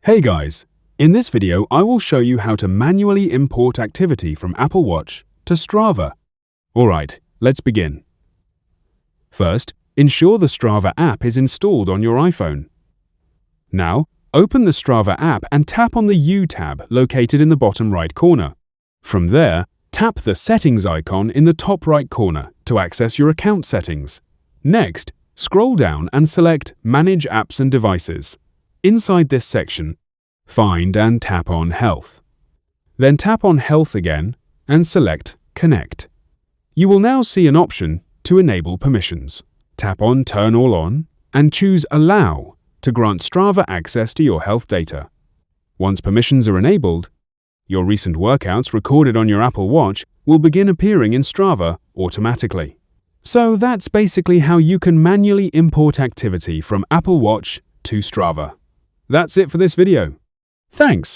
Hey guys, in this video I will show you how to manually import activity from Apple Watch to Strava. Alright, let's begin. First, ensure the Strava app is installed on your iPhone. Now, open the Strava app and tap on the U tab located in the bottom right corner. From there, tap the Settings icon in the top right corner to access your account settings. Next, scroll down and select Manage Apps and Devices. Inside this section, find and tap on Health. Then tap on Health again and select Connect. You will now see an option to enable permissions. Tap on Turn All On and choose Allow to grant Strava access to your health data. Once permissions are enabled, your recent workouts recorded on your Apple Watch will begin appearing in Strava automatically. So that's basically how you can manually import activity from Apple Watch to Strava. That's it for this video. Thanks!